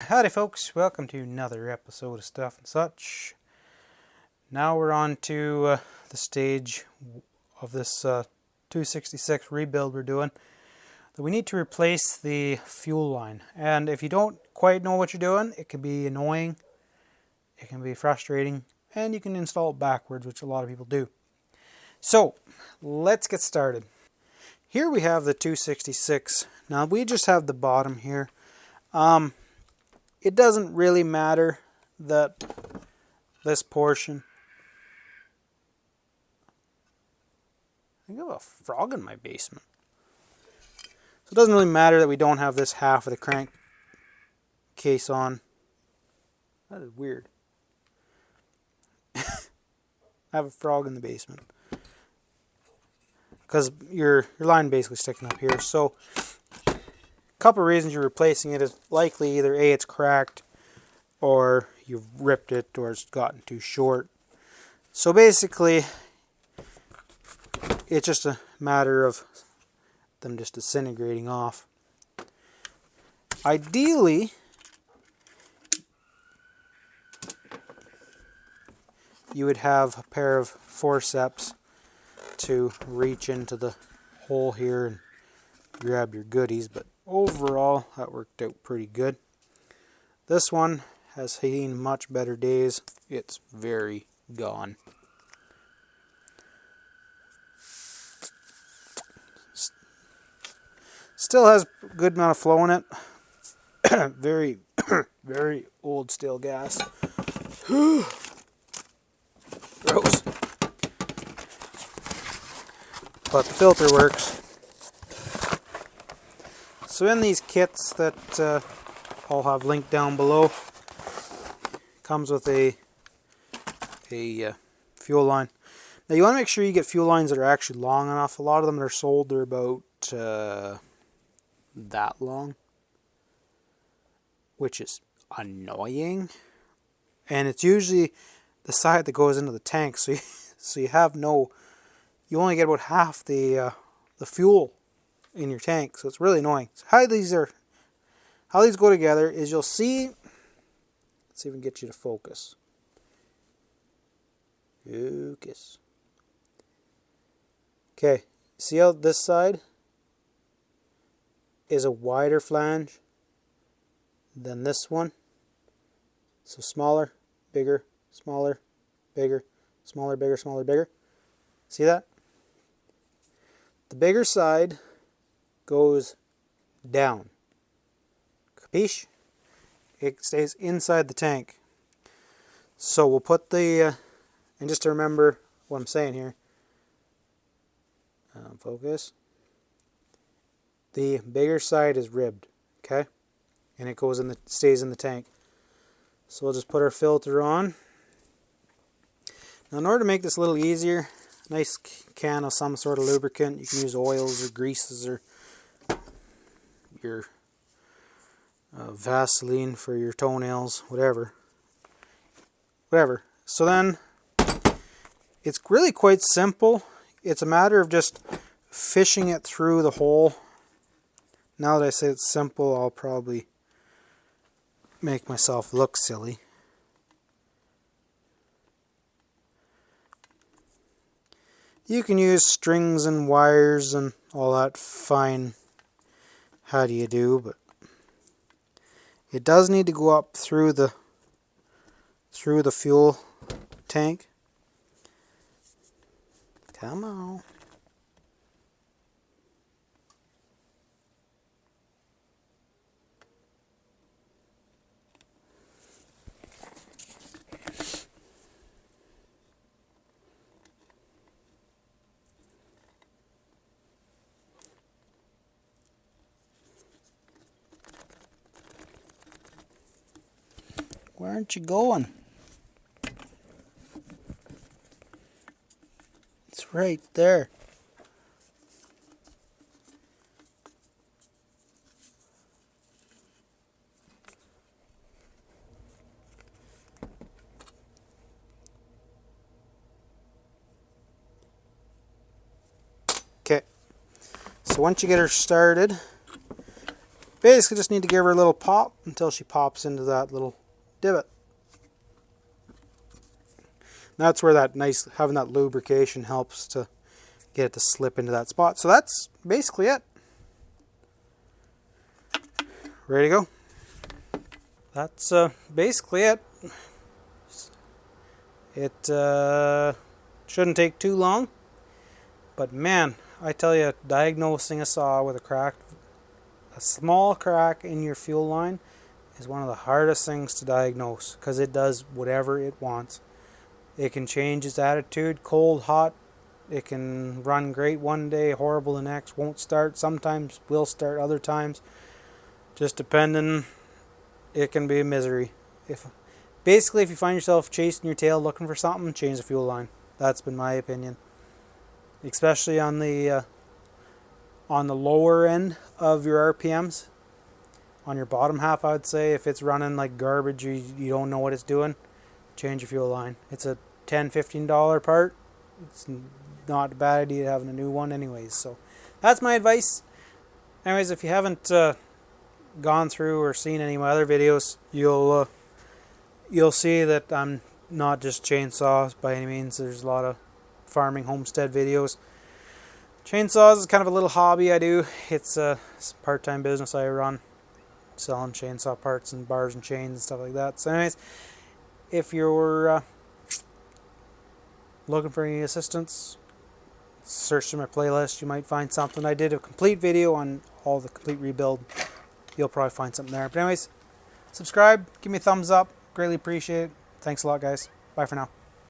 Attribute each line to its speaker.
Speaker 1: Howdy folks, welcome to another episode of Stuff and Such. Now we're on to the stage of this 266 rebuild we're doing. We need to replace the fuel line, and if you don't quite know what you're doing, it can be annoying, it can be frustrating, and you can install it backwards, which a lot of people do. So let's get started. Here we have the 266. Now we just have the bottom here. It doesn't really matter that this portion. I think I have a frog in my basement. So it doesn't really matter that we don't have this half of the crank case on. That is weird. I have a frog in the basement. Because your line basically sticking up here. So a couple of reasons you're replacing it is likely either A, it's cracked, or you've ripped it, or it's gotten too short. So basically it's just a matter of them just disintegrating off. Ideally, you would have a pair of forceps to reach into the hole here and grab your goodies, but overall that worked out pretty good. This one has seen much better days. It's very gone. Still has a good amount of flow in it. Very, very old stale gas. Gross. But the filter works. So in these kits that I'll have linked down below, comes with a fuel line. Now you want to make sure you get fuel lines that are actually long enough. A lot of them that are sold, they're about that long, which is annoying. And it's usually the side that goes into the tank, so you have no. You only get about half the fuel in your tank, so it's really annoying. So how these go together is you'll see. Let's see if we can get you to focus. Focus. Okay, see how this side is a wider flange than this one. So smaller, bigger, smaller, bigger, smaller, bigger, smaller, bigger. See that? The bigger side goes down. Capiche? It stays inside the tank. So we'll put the, and just to remember what I'm saying here, focus. The bigger side is ribbed, okay? And it goes in the, stays in the tank. So we'll just put our filter on. Now in order to make this a little easier, nice can of some sort of lubricant. You can use oils or greases or your Vaseline for your toenails, whatever. So then, it's really quite simple. It's a matter of just fishing it through the hole. Now that I say it's simple, I'll probably make myself look silly. You can use strings and wires and all that fine how do you do, but it does need to go up through the fuel tank. Come on. Where aren't you going? It's right there. Okay, so once you get her started, basically just need to give her a little pop until she pops into that little divot. That's where that nice, having that lubrication helps to get it to slip into that spot. So that's basically it. Ready to go? That's basically it. It shouldn't take too long. But man, I tell you, diagnosing a saw with a small crack in your fuel line is one of the hardest things to diagnose, because it does whatever it wants. It can change its attitude, cold, hot. It can run great one day, horrible the next, won't start. Sometimes will start, other times. Just depending, it can be a misery. Basically, if you find yourself chasing your tail looking for something, change the fuel line. That's been my opinion. Especially on the lower end of your RPMs. On your bottom half, I would say, if it's running like garbage, you don't know what it's doing, change your fuel line. It's a $10, $15 part. It's not a bad idea having a new one anyways. So that's my advice. Anyways, if you haven't gone through or seen any of my other videos, you'll see that I'm not just chainsaws by any means. There's a lot of farming homestead videos. Chainsaws is kind of a little hobby I do. It's a part-time business I run, selling chainsaw parts and bars and chains and stuff like that. So anyways, if you're looking for any assistance, search through my playlist. You might find something. I did a complete video on all the complete rebuild. You'll probably find something there. But anyways, subscribe, give me a thumbs up. Greatly appreciate it. Thanks a lot, guys. Bye for now.